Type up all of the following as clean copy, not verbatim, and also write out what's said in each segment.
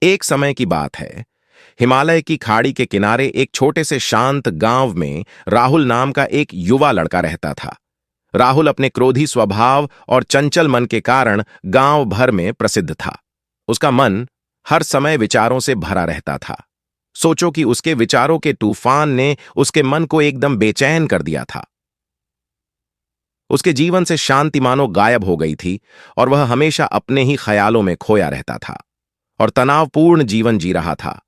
एक समय की बात है। हिमालय की खाड़ी के किनारे एक छोटे से शांत गांव में राहुल नाम का एक युवा लड़का रहता था। राहुल अपने क्रोधी स्वभाव और चंचल मन के कारण गांव भर में प्रसिद्ध था। उसका मन हर समय विचारों से भरा रहता था। सोचो कि उसके विचारों के तूफान ने उसके मन को एकदम बेचैन कर दिया था। उसके जीवन से शांति मानो गायब हो गई थी और वह हमेशा अपने ही ख्यालों में खोया रहता था और तनावपूर्ण जीवन जी रहा था।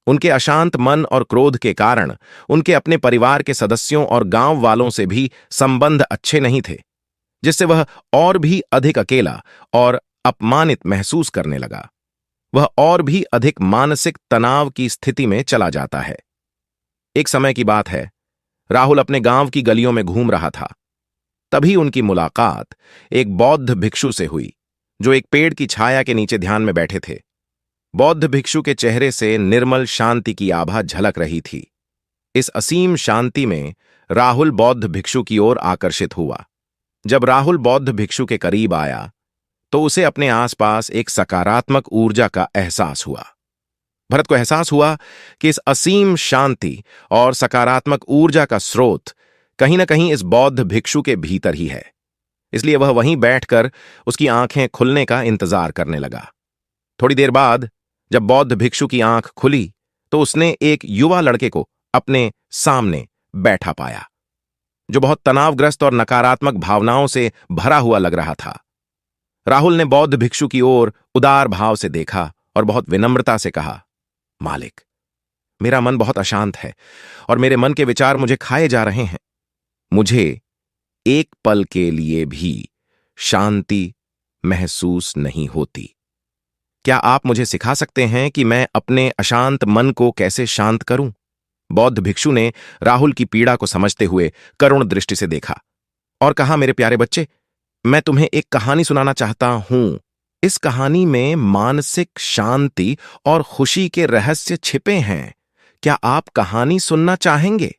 उनके अशांत मन और क्रोध के कारण उनके अपने परिवार के सदस्यों और गांव वालों से भी संबंध अच्छे नहीं थे, जिससे वह और भी अधिक अकेला और अपमानित महसूस करने लगा। वह और भी अधिक मानसिक तनाव की स्थिति में चला जाता है। एक समय की बात है, राहुल अपने गांव की गलियों में घूम रहा था। तभी उनकी मुलाकात एक बौद्ध भिक्षु से हुई, जो एक पेड़ की छाया के नीचे ध्यान में बैठे थे। बौद्ध भिक्षु के चेहरे से निर्मल शांति की आभा झलक रही थी। इस असीम शांति में राहुल बौद्ध भिक्षु की ओर आकर्षित हुआ। जब राहुल बौद्ध भिक्षु के करीब आया तो उसे अपने आसपास एक सकारात्मक ऊर्जा का एहसास हुआ। भरत को एहसास हुआ कि इस असीम शांति और सकारात्मक ऊर्जा का स्रोत कहीं न कहीं इस बौद्ध भिक्षु के भीतर ही है। इसलिए वह वहीं बैठकर उसकी आंखें खुलने का इंतजार करने लगा। थोड़ी देर बाद जब बौद्ध भिक्षु की आंख खुली तो उसने एक युवा लड़के को अपने सामने बैठा पाया, जो बहुत तनावग्रस्त और नकारात्मक भावनाओं से भरा हुआ लग रहा था। राहुल ने बौद्ध भिक्षु की ओर उदार भाव से देखा और बहुत विनम्रता से कहा, मालिक, मेरा मन बहुत अशांत है और मेरे मन के विचार मुझे खाए जा रहे हैं। मुझे एक पल के लिए भी शांति महसूस नहीं होती। क्या आप मुझे सिखा सकते हैं कि मैं अपने अशांत मन को कैसे शांत करूं? बौद्ध भिक्षु ने राहुल की पीड़ा को समझते हुए करुण दृष्टि से देखा और कहा, मेरे प्यारे बच्चे, मैं तुम्हें एक कहानी सुनाना चाहता हूं। इस कहानी में मानसिक शांति और खुशी के रहस्य छिपे हैं। क्या आप कहानी सुनना चाहेंगे?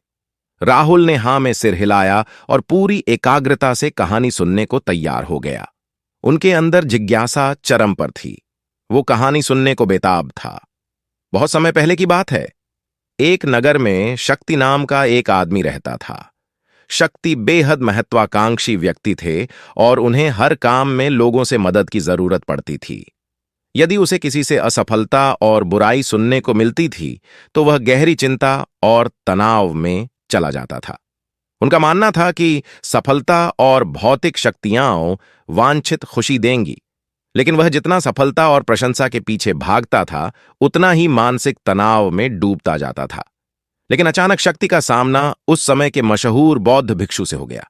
राहुल ने हां में सिर हिलाया और पूरी एकाग्रता से कहानी सुनने को तैयार हो गया। उनके अंदर जिज्ञासा चरम पर थी। वो कहानी सुनने को बेताब था। बहुत समय पहले की बात है। एक नगर में शक्ति नाम का एक आदमी रहता था। शक्ति बेहद महत्वाकांक्षी व्यक्ति थे और उन्हें हर काम में लोगों से मदद की जरूरत पड़ती थी। यदि उसे किसी से असफलता और बुराई सुनने को मिलती थी तो वह गहरी चिंता और तनाव में चला जाता था। उनका मानना था कि सफलता और भौतिक शक्तियां वांछित खुशी देंगी, लेकिन वह जितना सफलता और प्रशंसा के पीछे भागता था उतना ही मानसिक तनाव में डूबता जाता था। लेकिन अचानक शक्ति का सामना उस समय के मशहूर बौद्ध भिक्षु से हो गया,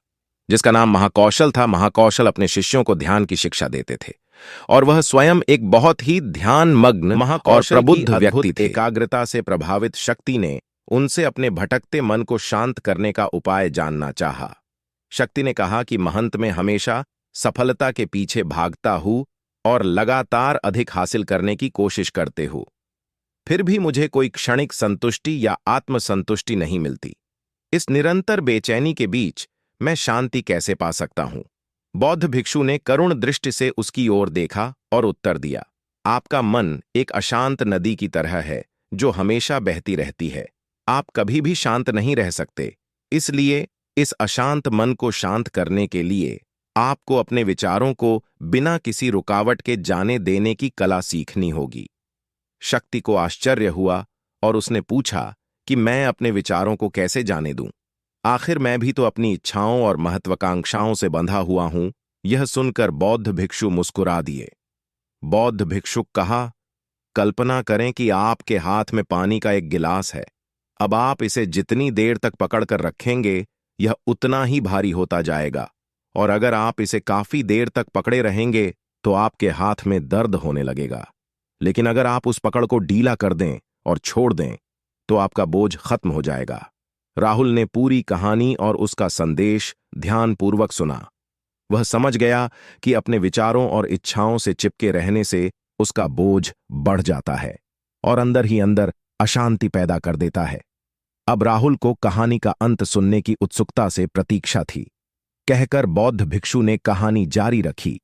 जिसका नाम महाकौशल था। महाकौशल अपने शिष्यों को ध्यान की शिक्षा देते थे और वह स्वयं एक बहुत ही ध्यानमग्न और प्रबुद्ध व्यक्ति थे। एकाग्रता से प्रभावित शक्ति ने उनसे अपने भटकते मन को शांत करने का उपाय जानना चाहा। शक्ति ने कहा कि महंत में हमेशा सफलता के पीछे भागता हूं और लगातार अधिक हासिल करने की कोशिश करते हो, फिर भी मुझे कोई क्षणिक संतुष्टि या आत्मसंतुष्टि नहीं मिलती। इस निरंतर बेचैनी के बीच मैं शांति कैसे पा सकता हूं? बौद्ध भिक्षु ने करुण दृष्टि से उसकी ओर देखा और उत्तर दिया, आपका मन एक अशांत नदी की तरह है जो हमेशा बहती रहती है। आप कभी भी शांत नहीं रह सकते। इसलिए इस अशांत मन को शांत करने के लिए आपको अपने विचारों को बिना किसी रुकावट के जाने देने की कला सीखनी होगी। शक्ति को आश्चर्य हुआ और उसने पूछा कि मैं अपने विचारों को कैसे जाने दूं? आखिर मैं भी तो अपनी इच्छाओं और महत्वाकांक्षाओं से बंधा हुआ हूं। यह सुनकर बौद्ध भिक्षु मुस्कुरा दिए। बौद्ध भिक्षुक कहा, कल्पना करें कि आपके हाथ में पानी का एक गिलास है। अब आप इसे जितनी देर तक पकड़कर रखेंगे यह उतना ही भारी होता जाएगा, और अगर आप इसे काफी देर तक पकड़े रहेंगे तो आपके हाथ में दर्द होने लगेगा। लेकिन अगर आप उस पकड़ को ढीला कर दें और छोड़ दें तो आपका बोझ खत्म हो जाएगा। राहुल ने पूरी कहानी और उसका संदेश ध्यानपूर्वक सुना। वह समझ गया कि अपने विचारों और इच्छाओं से चिपके रहने से उसका बोझ बढ़ जाता है और अंदर ही अंदर अशांति पैदा कर देता है। अब राहुल को कहानी का अंत सुनने की उत्सुकता से प्रतीक्षा थी। कहकर बौद्ध भिक्षु ने कहानी जारी रखी।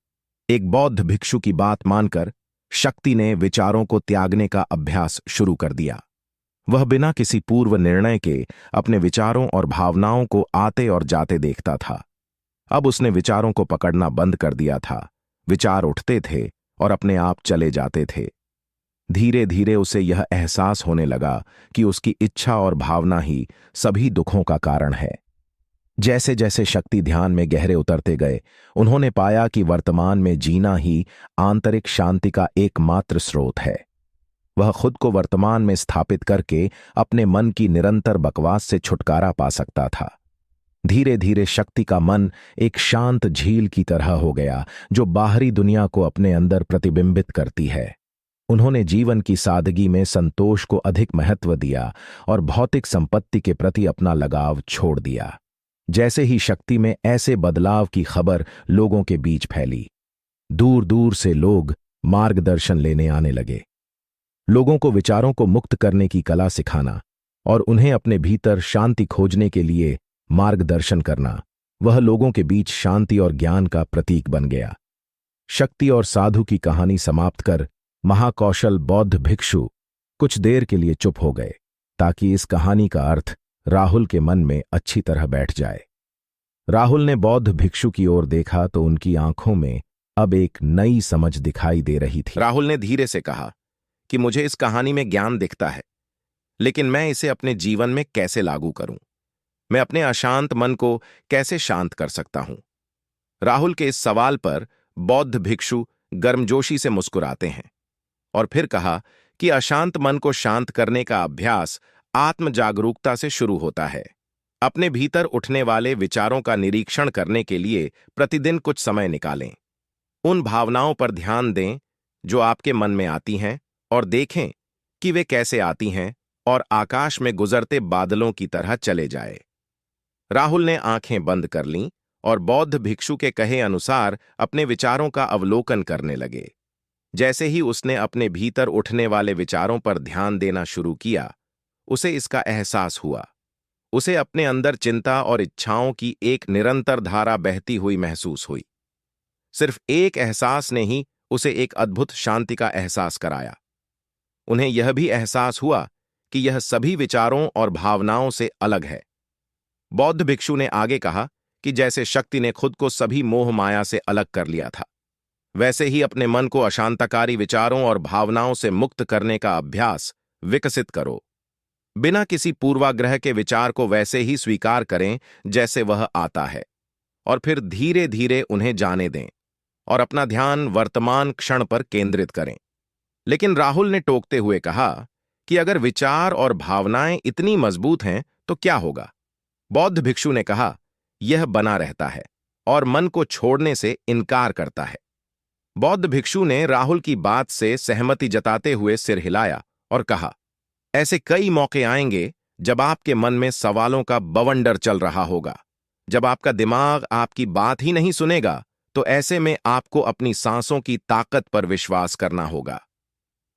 एक बौद्ध भिक्षु की बात मानकर शक्ति ने विचारों को त्यागने का अभ्यास शुरू कर दिया। वह बिना किसी पूर्व निर्णय के अपने विचारों और भावनाओं को आते और जाते देखता था। अब उसने विचारों को पकड़ना बंद कर दिया था। विचार उठते थे और अपने आप चले जाते थे। धीरे धीरे उसे यह एहसास होने लगा कि उसकी इच्छा और भावना ही सभी दुखों का कारण है। जैसे जैसे शक्ति ध्यान में गहरे उतरते गए, उन्होंने पाया कि वर्तमान में जीना ही आंतरिक शांति का एकमात्र स्रोत है। वह खुद को वर्तमान में स्थापित करके अपने मन की निरंतर बकवास से छुटकारा पा सकता था। धीरे धीरे शक्ति का मन एक शांत झील की तरह हो गया, जो बाहरी दुनिया को अपने अंदर प्रतिबिंबित करती है। उन्होंने जीवन की सादगी में संतोष को अधिक महत्व दिया और भौतिक संपत्ति के प्रति अपना लगाव छोड़ दिया। जैसे ही शक्ति में ऐसे बदलाव की खबर लोगों के बीच फैली, दूर दूर से लोग मार्गदर्शन लेने आने लगे। लोगों को विचारों को मुक्त करने की कला सिखाना और उन्हें अपने भीतर शांति खोजने के लिए मार्गदर्शन करना, वह लोगों के बीच शांति और ज्ञान का प्रतीक बन गया। शक्ति और साधु की कहानी समाप्त कर महाकौशल बौद्ध भिक्षु कुछ देर के लिए चुप हो गए, ताकि इस कहानी का अर्थ राहुल के मन में अच्छी तरह बैठ जाए। राहुल ने बौद्ध भिक्षु की ओर देखा तो उनकी आंखों में अब एक नई समझ दिखाई दे रही थी। राहुल ने धीरे से कहा कि मुझे इस कहानी में ज्ञान दिखता है, लेकिन मैं इसे अपने जीवन में कैसे लागू करूं? मैं अपने अशांत मन को कैसे शांत कर सकता हूं? राहुल के इस सवाल पर बौद्ध भिक्षु गर्मजोशी से मुस्कुराते हैं और फिर कहा कि अशांत मन को शांत करने का अभ्यास आत्म जागरूकता से शुरू होता है। अपने भीतर उठने वाले विचारों का निरीक्षण करने के लिए प्रतिदिन कुछ समय निकालें। उन भावनाओं पर ध्यान दें जो आपके मन में आती हैं और देखें कि वे कैसे आती हैं और आकाश में गुजरते बादलों की तरह चले जाए। राहुल ने आंखें बंद कर लीं और बौद्ध भिक्षु के कहे अनुसार अपने विचारों का अवलोकन करने लगे। जैसे ही उसने अपने भीतर उठने वाले विचारों पर ध्यान देना शुरू किया, उसे इसका एहसास हुआ। उसे अपने अंदर चिंता और इच्छाओं की एक निरंतर धारा बहती हुई महसूस हुई। सिर्फ एक एहसास ने ही उसे एक अद्भुत शांति का एहसास कराया। उन्हें यह भी एहसास हुआ कि यह सभी विचारों और भावनाओं से अलग है। बौद्ध भिक्षु ने आगे कहा कि जैसे शक्ति ने खुद को सभी मोह माया से अलग कर लिया था, वैसे ही अपने मन को अशांतकारी विचारों और भावनाओं से मुक्त करने का अभ्यास विकसित करो। बिना किसी पूर्वाग्रह के विचार को वैसे ही स्वीकार करें जैसे वह आता है, और फिर धीरे धीरे उन्हें जाने दें और अपना ध्यान वर्तमान क्षण पर केंद्रित करें। लेकिन राहुल ने टोकते हुए कहा कि अगर विचार और भावनाएं इतनी मजबूत हैं तो क्या होगा? बौद्ध भिक्षु ने कहा, यह बना रहता है और मन को छोड़ने से इनकार करता है। बौद्ध भिक्षु ने राहुल की बात से सहमति जताते हुए सिर हिलाया और कहा, ऐसे कई मौके आएंगे जब आपके मन में सवालों का बवंडर चल रहा होगा। जब आपका दिमाग आपकी बात ही नहीं सुनेगा, तो ऐसे में आपको अपनी सांसों की ताकत पर विश्वास करना होगा।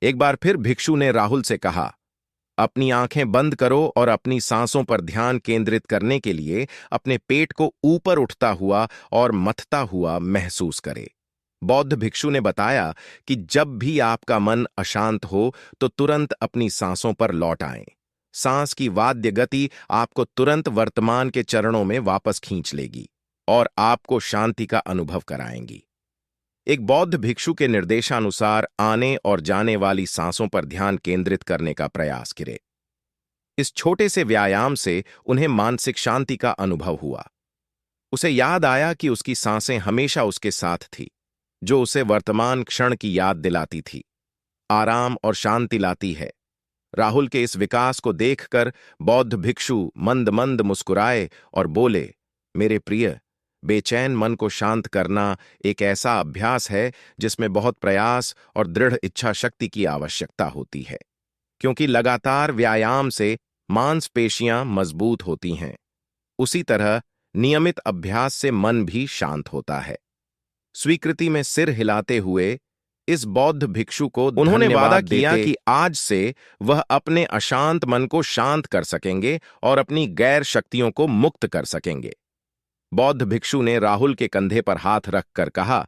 एक बार फिर भिक्षु ने राहुल से कहा, अपनी आंखें बंद करो और अपनी सांसों पर ध्यान केंद्रित करने के लिए अपने पेट को ऊपर उठता हुआ और मथता हुआ महसूस करे। बौद्ध भिक्षु ने बताया कि जब भी आपका मन अशांत हो तो तुरंत अपनी सांसों पर लौट आएं। सांस की वाद्य गति आपको तुरंत वर्तमान के चरणों में वापस खींच लेगी और आपको शांति का अनुभव कराएंगी। एक बौद्ध भिक्षु के निर्देशानुसार आने और जाने वाली सांसों पर ध्यान केंद्रित करने का प्रयास करें। इस छोटे से व्यायाम से उन्हें मानसिक शांति का अनुभव हुआ। उसे याद आया कि उसकी सांसें हमेशा उसके साथ थी, जो उसे वर्तमान क्षण की याद दिलाती थी, आराम और शांति लाती है। राहुल के इस विकास को देखकर बौद्ध भिक्षु मंद मंद मुस्कुराए और बोले, मेरे प्रिय, बेचैन मन को शांत करना एक ऐसा अभ्यास है जिसमें बहुत प्रयास और दृढ़ इच्छा शक्ति की आवश्यकता होती है, क्योंकि लगातार व्यायाम से मांसपेशियां मजबूत होती हैं। उसी तरह नियमित अभ्यास से मन भी शांत होता है। स्वीकृति में सिर हिलाते हुए इस बौद्ध भिक्षु को उन्होंने वादा किया कि आज से वह अपने अशांत मन को शांत कर सकेंगे और अपनी गैर शक्तियों को मुक्त कर सकेंगे। बौद्ध भिक्षु ने राहुल के कंधे पर हाथ रखकर कहा,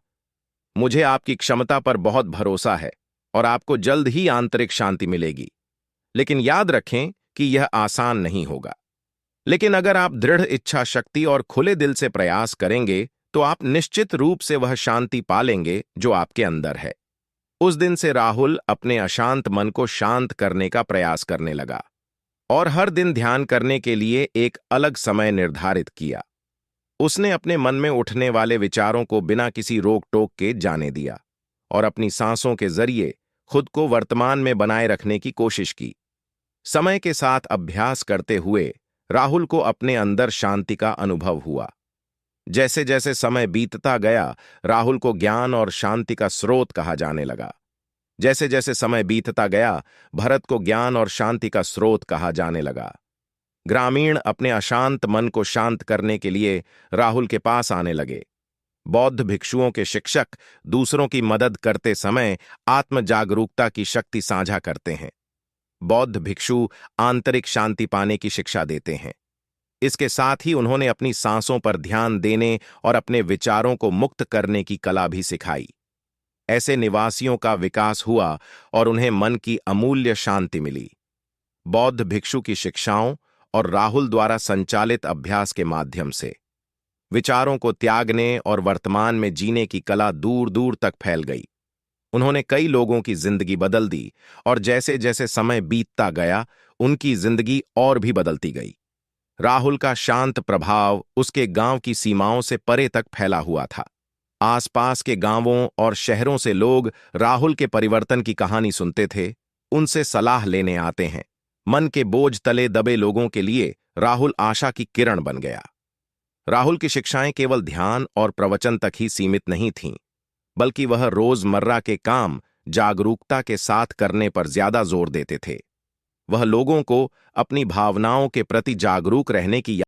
मुझे आपकी क्षमता पर बहुत भरोसा है। और आपको जल्द ही आंतरिक शांति मिलेगी। लेकिन याद रखें कि यह आसान नहीं होगा। लेकिन अगर आप दृढ़ इच्छा शक्ति और खुले दिल से प्रयास करेंगे तो आप निश्चित रूप से वह शांति पालेंगे जो आपके अंदर है। उस दिन से राहुल अपने अशांत मन को शांत करने का प्रयास करने लगा और हर दिन ध्यान करने के लिए एक अलग समय निर्धारित किया। उसने अपने मन में उठने वाले विचारों को बिना किसी रोक टोक के जाने दिया और अपनी सांसों के जरिए खुद को वर्तमान में बनाए रखने की कोशिश की। समय के साथ अभ्यास करते हुए राहुल को अपने अंदर शांति का अनुभव हुआ। जैसे जैसे समय बीतता गया, राहुल को ज्ञान और शांति का स्रोत कहा जाने लगा। जैसे जैसे समय बीतता गया, भरत को ज्ञान और शांति का स्रोत कहा जाने लगा। ग्रामीण अपने अशांत मन को शांत करने के लिए राहुल के पास आने लगे। बौद्ध भिक्षुओं के शिक्षक दूसरों की मदद करते समय आत्म जागरूकता की शक्ति साझा करते हैं। बौद्ध भिक्षु आंतरिक शांति पाने की शिक्षा देते हैं। इसके साथ ही उन्होंने अपनी सांसों पर ध्यान देने और अपने विचारों को मुक्त करने की कला भी सिखाई। ऐसे निवासियों का विकास हुआ और उन्हें मन की अमूल्य शांति मिली। बौद्ध भिक्षु की शिक्षाओं और राहुल द्वारा संचालित अभ्यास के माध्यम से विचारों को त्यागने और वर्तमान में जीने की कला दूर दूर तक फैल गई। उन्होंने कई लोगों की जिंदगी बदल दी और जैसे जैसे समय बीतता गया, उनकी जिंदगी और भी बदलती गई। राहुल का शांत प्रभाव उसके गांव की सीमाओं से परे तक फैला हुआ था। आसपास के गांवों और शहरों से लोग राहुल के परिवर्तन की कहानी सुनते थे, उनसे सलाह लेने आते हैं। मन के बोझ तले दबे लोगों के लिए राहुल आशा की किरण बन गया। राहुल की शिक्षाएं केवल ध्यान और प्रवचन तक ही सीमित नहीं थीं, बल्कि वह रोजमर्रा के काम जागरूकता के साथ करने पर ज्यादा जोर देते थे। वह लोगों को अपनी भावनाओं के प्रति जागरूक रहने की